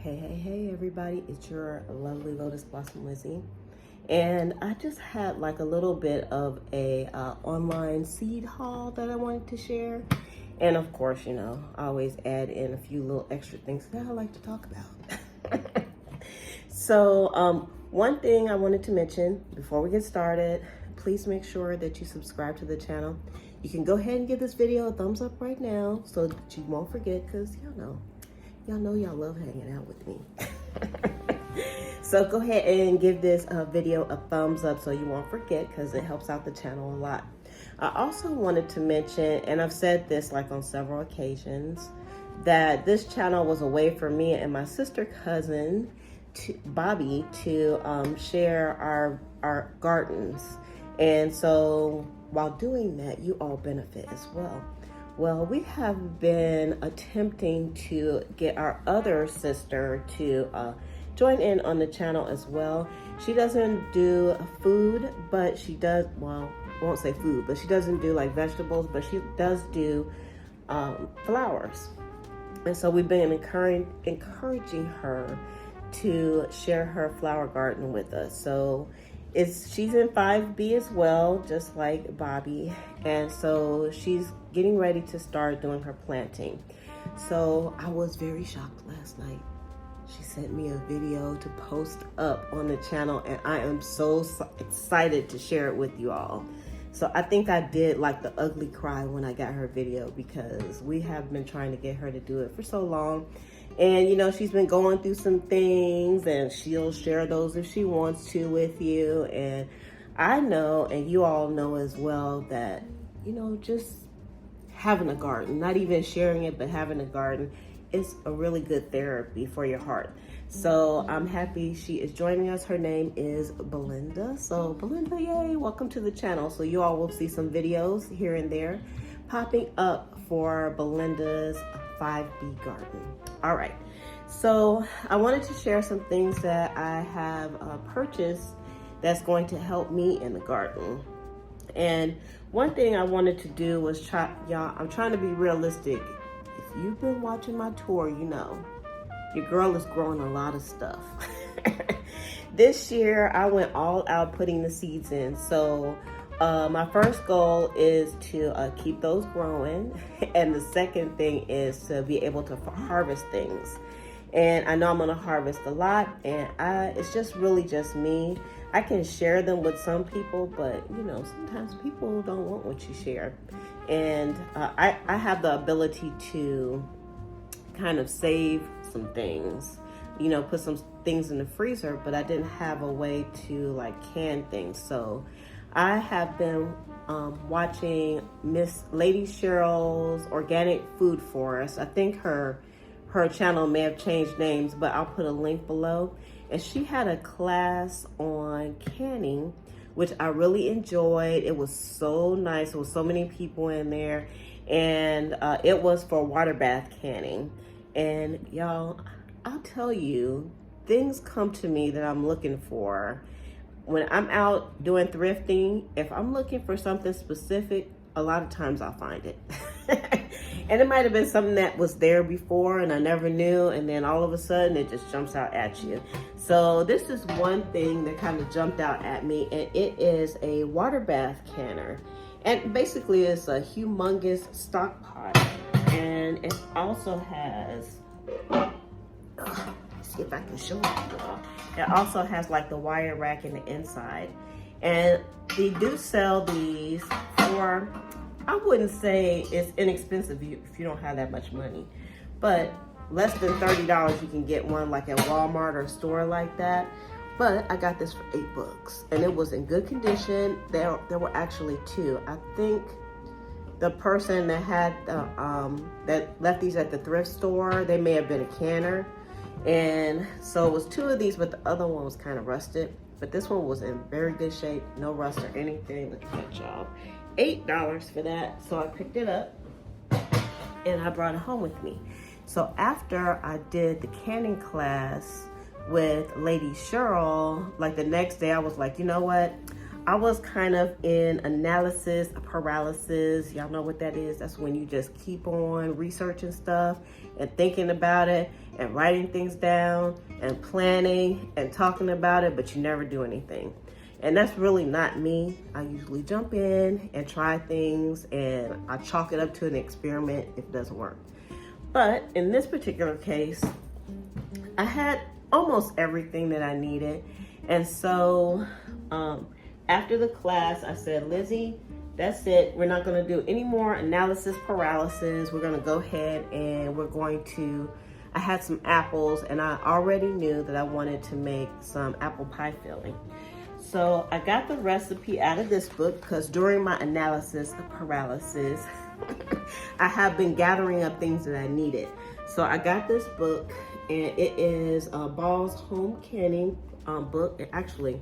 Hey everybody, it's your lovely Lotus Blossom Lizzie. And I just had like a little bit of a online seed haul that I wanted to share. And of course, you know, I always add in a few little extra things that I like to talk about. So one thing I wanted to mention before we get started, please make sure that you subscribe to the channel. You can go ahead and give this video a thumbs up right now so that you won't forget, because y'all know y'all love hanging out with me. So go ahead and give this video a thumbs up so you won't forget, because it helps out the channel a lot. I also wanted to mention, and I've said this like on several occasions, that this channel was a way for me and my sister cousin, Bobby, to share our gardens. And so while doing that, you all benefit as well. Well, we have been attempting to get our other sister to join in on the channel as well. She doesn't do food, but she does, well, I won't say food, but she doesn't do like vegetables, but she does do flowers. And so we've been encouraging her to share her flower garden with us. So she's in 5B as well, just like Bobby. And so she's getting ready to start doing her planting. So I was very shocked last night. She sent me a video to post up on the channel, and I am so excited to share it with you all. So I think I did like the ugly cry when I got her video, because we have been trying to get her to do it for so long. And you know, she's been going through some things, and she'll share those if she wants to with you. And I know, and you all know as well, that, you know, just having a garden, not even sharing it, but having a garden is a really good therapy for your heart. So I'm happy she is joining us. Her name is Belinda. So Belinda, yay, welcome to the channel. So you all will see some videos here and there popping up for Belinda's 5B garden. All right, so I wanted to share some things that I have purchased that's going to help me in the garden. And one thing I wanted to do was y'all, I'm trying to be realistic. If you've been watching my tour, you know, your girl is growing a lot of stuff. This year, I went all out putting the seeds in. So my first goal is to keep those growing. And the second thing is to be able to harvest things. And I know I'm gonna harvest a lot, and it's just really just me. I can share them with some people, but you know, sometimes people don't want what you share. And I have the ability to kind of save some things, you know, put some things in the freezer, but I didn't have a way to like can things. So I have been watching Miss Lady Cheryl's Organic Food Forest. I think her channel may have changed names, but I'll put a link below. And she had a class on canning, which I really enjoyed. It was so nice. There was so many people in there, and it was for water bath canning. And y'all, I'll tell you, things come to me that I'm looking for. When I'm out doing thrifting, if I'm looking for something specific, a lot of times I'll find it. And it might have been something that was there before and I never knew, and then all of a sudden it just jumps out at you. So this is one thing that kind of jumped out at me, and it is a water bath canner. And basically it's a humongous stock pot. And it also has, let's see if I can show you all. It also has like the wire rack in the inside. And they do sell these for, I wouldn't say it's inexpensive if you don't have that much money, but less than $30 you can get one like at Walmart or a store like that. But I got this for $8, and it was in good condition. There were actually two. I think the person that had that left these at the thrift store, they may have been a canner. And so it was two of these, but the other one was kind of rusted. But this one was in very good shape, no rust or anything. Look at that job. $8 for that. So I picked it up and I brought it home with me. So after I did the canning class with Lady Cheryl, like the next day I was like, you know what? I was kind of in analysis paralysis. Y'all know what that is? That's when you just keep on researching stuff and thinking about it. and writing things down and planning and talking about it, but you never do anything. And that's really not me. I usually jump in and try things, and I chalk it up to an experiment if it doesn't work. But in this particular case, I had almost everything that I needed. And so after the class, I said, Lizzie, that's it. We're not going to do any more analysis paralysis. We're going to go ahead and we're going to, I had some apples, and I already knew that I wanted to make some apple pie filling. So I got the recipe out of this book because during my analysis paralysis, I have been gathering up things that I needed. So I got this book, and it is Ball's home canning book. It actually,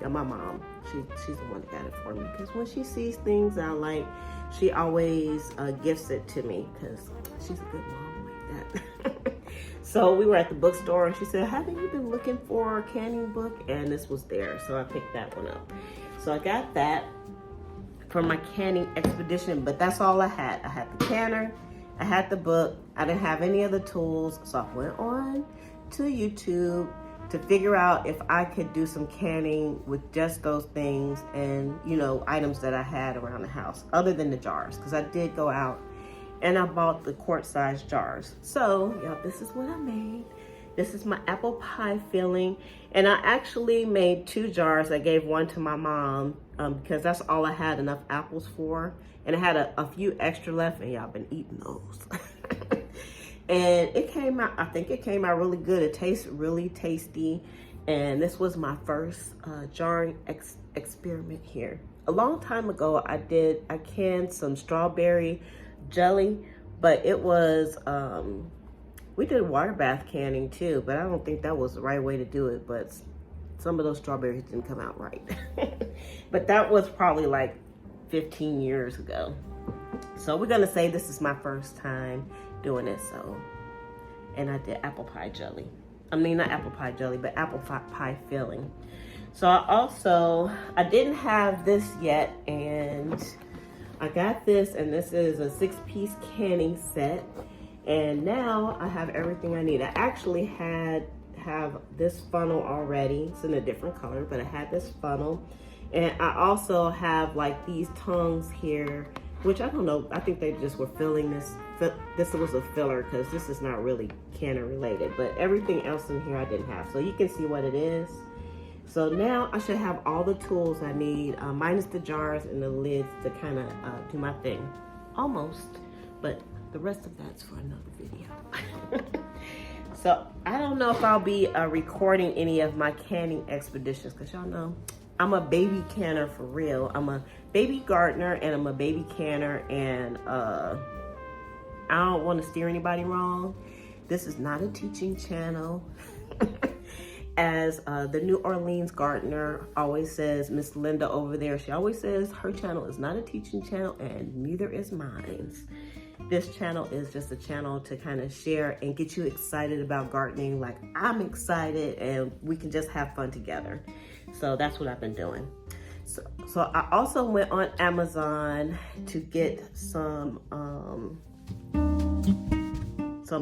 my mom, she's the one that got it for me, because when she sees things I like, she always gifts it to me because she's a good mom like that. So we were at the bookstore, and she said, haven't you been looking for a canning book? And this was there, so I picked that one up. So I got that for my canning expedition, but that's all I had. I had the canner, I had the book, I didn't have any other tools, so I went on to YouTube to figure out if I could do some canning with just those things and, you know, items that I had around the house, other than the jars, because I did go out and I bought the quart-sized jars. So, y'all, this is what I made. This is my apple pie filling, and I actually made 2 jars. I gave one to my mom because that's all I had enough apples for, and I had a few extra left, and y'all been eating those. And it came out, I think it came out really good. It tastes really tasty, and this was my first jarring experiment here. A long time ago, I canned some strawberry jelly, but it was, we did water bath canning too, but I don't think that was the right way to do it, but some of those strawberries didn't come out right. But that was probably like 15 years ago. So we're gonna say this is my first time doing it, so. And I did apple pie jelly. I mean, not apple pie jelly, but apple pie filling. So I didn't have this yet, and I got this, and this is a 6-piece canning set. And now I have everything I need. I actually have this funnel already. It's in a different color, but I had this funnel. And I also have like these tongues here, which I don't know, I think they just were filling this. This was a filler because this is not really canner related, but everything else in here I didn't have. So you can see what it is. So now I should have all the tools I need, minus the jars and the lids to kind of do my thing. Almost, but the rest of that's for another video. So I don't know if I'll be recording any of my canning expeditions, because y'all know I'm a baby canner for real. I'm a baby gardener and I'm a baby canner, and I don't want to steer anybody wrong. This is not a teaching channel. As the New Orleans gardener always says, Miss Linda over there, she always says her channel is not a teaching channel, and neither is mine. This channel is just a channel to kind of share and get you excited about gardening like I'm excited, and we can just have fun together. So that's what I've been doing. So I also went on Amazon to get some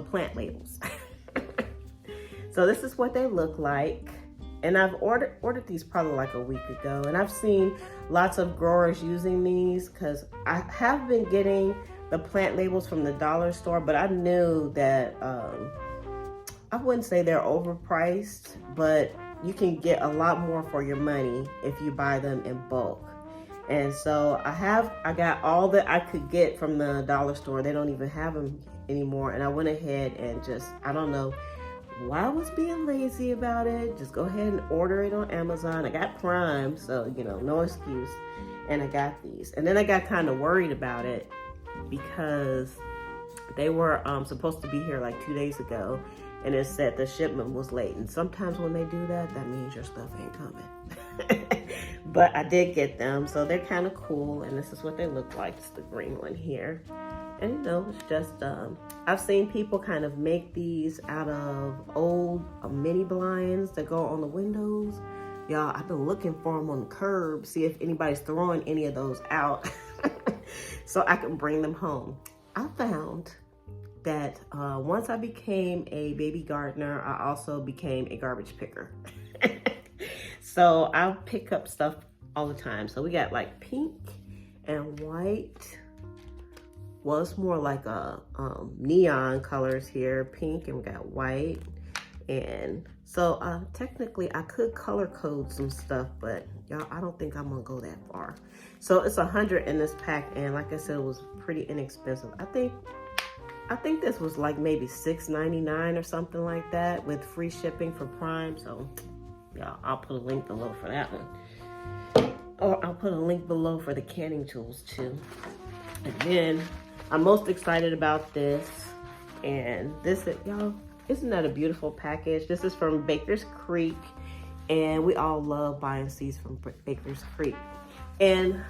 plant labels. So this is what they look like. And I've ordered these probably like a week ago. And I've seen lots of growers using these, because I have been getting the plant labels from the dollar store, but I knew that, I wouldn't say they're overpriced, but you can get a lot more for your money if you buy them in bulk. And so I got all that I could get from the dollar store. They don't even have them anymore. And I went ahead and just, I don't know why I was being lazy about it. Just go ahead and order it on Amazon. I got Prime, so, you know, no excuse. And I got these. And then I got kind of worried about it because they were supposed to be here like 2 days ago. And it said the shipment was late. And sometimes when they do that, that means your stuff ain't coming. But I did get them, so they're kind of cool. And this is what they look like. It's the green one here. And you know, it's just, I've seen people kind of make these out of old mini blinds that go on the windows. Y'all, I've been looking for them on the curb, see if anybody's throwing any of those out so I can bring them home. I found that once I became a baby gardener, I also became a garbage picker. So I'll pick up stuff all the time. So we got like pink and white. Well, it's more like a neon colors here, pink, and we got white. And so technically I could color code some stuff, but y'all, I don't think I'm gonna go that far. So it's 100 in this pack, and like I said, it was pretty inexpensive. I think this was like maybe $6.99 or something like that with free shipping for Prime. So yeah, I'll put a link below for that one. Or I'll put a link below for the canning tools too. And then I'm most excited about this. And this, y'all, isn't that a beautiful package? This is from Baker's Creek. And we all love buying seeds from Baker's Creek. And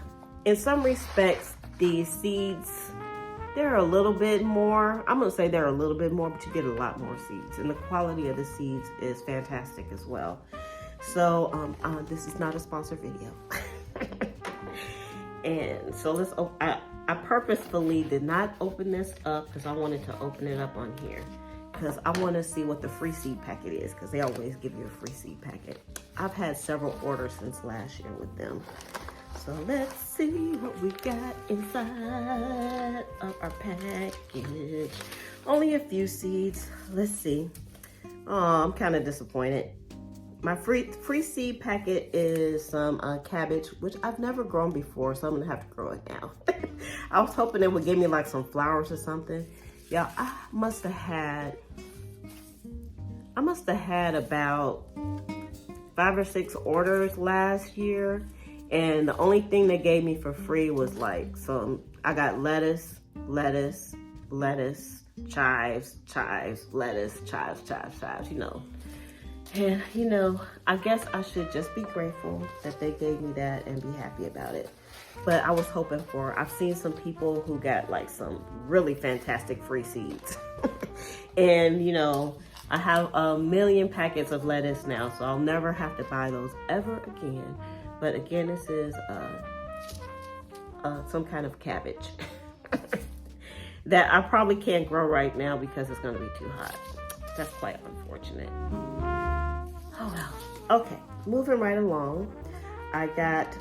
in some respects, these seeds, they're a little bit more, I'm gonna say they're a little bit more, but you get a lot more seeds. And the quality of the seeds is fantastic as well. So this is not a sponsored video. And so let's, I purposefully did not open this up because I wanted to open it up on here. Because I want to see what the free seed packet is, because they always give you a free seed packet. I've had several orders since last year with them. So let's see what we got inside of our package. Only a few seeds. Let's see. Oh, I'm kind of disappointed. My free seed packet is some cabbage, which I've never grown before, so I'm gonna have to grow it now. I was hoping it would give me like some flowers or something. Yeah, I must have had about 5 or 6 orders last year, and the only thing they gave me for free was like I got lettuce, chives, lettuce, chives, you know. And you know, I guess I should just be grateful that they gave me that and be happy about it. But I was hoping for, I've seen some people who got like some really fantastic free seeds. And you know, I have a million packets of lettuce now, so I'll never have to buy those ever again. But again, this is some kind of cabbage that I probably can't grow right now because it's gonna be too hot. That's quite unfortunate. Oh well. Okay, moving right along. I got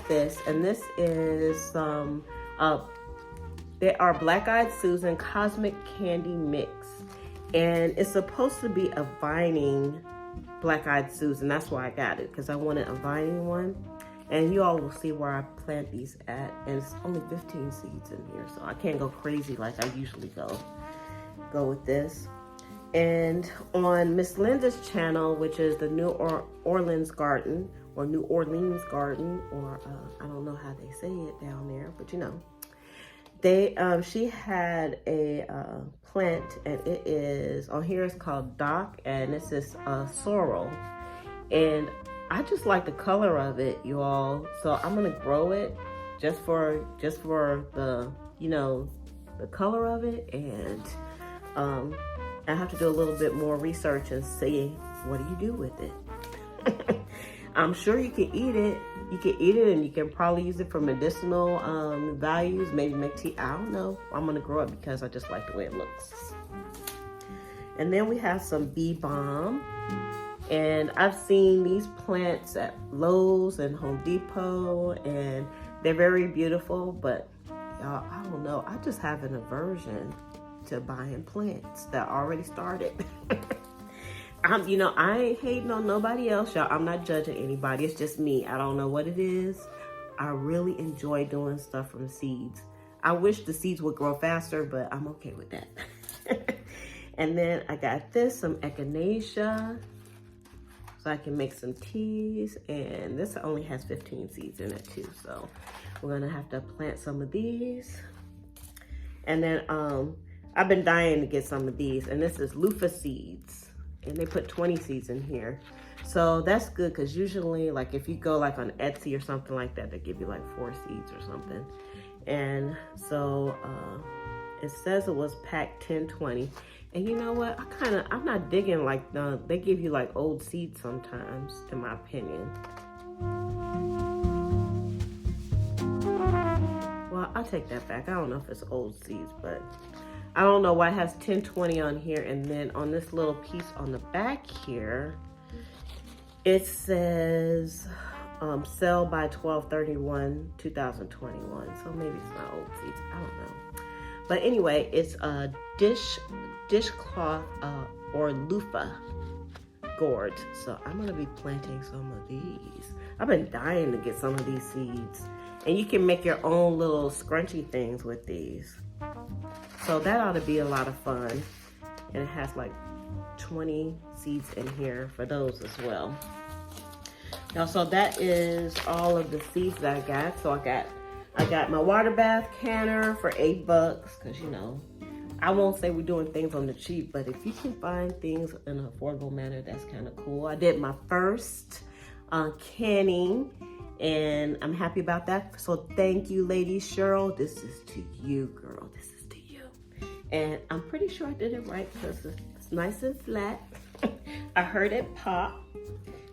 this, and this is some, they are Black Eyed Susan Cosmic Candy Mix. And it's supposed to be a vining Black Eyed Susan. That's why I got it, because I wanted a vining one. And you all will see where I plant these at. And it's only 15 seeds in here, so I can't go crazy like I usually go with this. And on Miss Linda's channel, which is the New Orleans Garden, or New Orleans Garden, or I don't know how they say it down there, but you know, she had a plant, and it is, on here it's called Doc, and this is sorrel. And I just like the color of it, you all. So I'm gonna grow it just for the, you know, the color of it. And I have to do a little bit more research and see what do you do with it. I'm sure you can eat it. You can eat it, and you can probably use it for medicinal values, maybe make tea. I don't know. I'm gonna grow it because I just like the way it looks. And then we have some bee balm. And I've seen these plants at Lowe's and Home Depot, and they're very beautiful, but y'all, I don't know. I just have an aversion to buying plants that already started. You know, I ain't hating on nobody else, y'all. I'm not judging anybody. It's just me. I don't know what it is. I really enjoy doing stuff from seeds. I wish the seeds would grow faster, but I'm okay with that. And then I got this, some Echinacea, so I can make some teas. And this only has 15 seeds in it too, so we're gonna have to plant some of these. And then I've been dying to get some of these, and this is Luffa Seeds. And they put 20 seeds in here. So that's good, because usually, like if you go like on Etsy or something like that, they give you like 4 seeds or something. And so it says it was packed 10-20. And you know what? I'm not digging like they give you like old seeds sometimes, in my opinion. Well, I'll take that back. I don't know if it's old seeds, but I don't know why it has 1020 on here. And then on this little piece on the back here, it says sell by 12/31/2021. So maybe it's not old seeds. I don't know. But anyway, it's a dishcloth or loofah gourds. So I'm gonna be planting some of these. I've been dying to get some of these seeds. And you can make your own little scrunchy things with these. So that ought to be a lot of fun. And it has like 20 seeds in here for those as well. Now, so that is all of the seeds that I got. So I got my water bath canner for $8 because, you know, I won't say we're doing things on the cheap, but if you can find things in an affordable manner, that's kind of cool. I did my first canning, and I'm happy about that. So thank you, Lady Cheryl. This is to you, girl. This is to you. And I'm pretty sure I did it right because it's nice and flat. I heard it pop.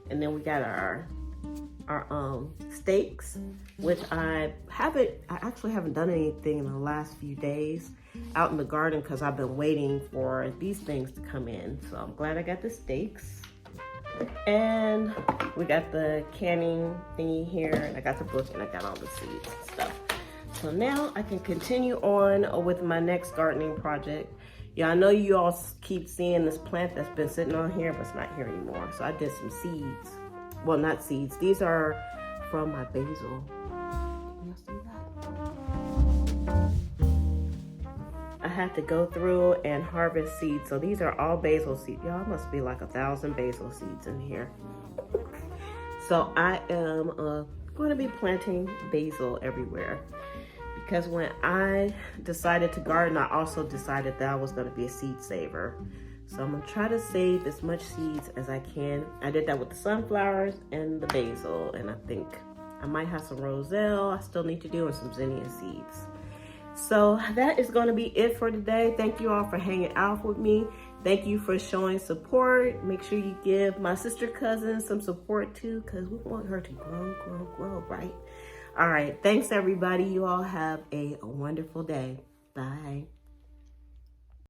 And then we got our steaks, which I actually haven't done anything in the last few days out in the garden because I've been waiting for these things to come in. So I'm glad I got the steaks. And we got the canning thingy here, and I got the book, and I got all the seeds and stuff. So now I can continue on with my next gardening project. Yeah, I know you all keep seeing this plant that's been sitting on here, but it's not here anymore. So I did some seeds. Well, not seeds. These are from my basil. Can you see that? I had to go through and harvest seeds. So these are all basil seeds. Y'all, must be like 1,000 basil seeds in here. So I am going to be planting basil everywhere. Because when I decided to garden, I also decided that I was going to be a seed saver. So I'm going to try to save as much seeds as I can. I did that with the sunflowers and the basil. And I think I might have some roselle I still need to do, and some zinnia seeds. So that is going to be it for today. Thank you all for hanging out with me. Thank you for showing support. Make sure you give my sister cousin some support too, because we want her to grow, right? All right. Thanks, everybody. You all have a wonderful day. Bye.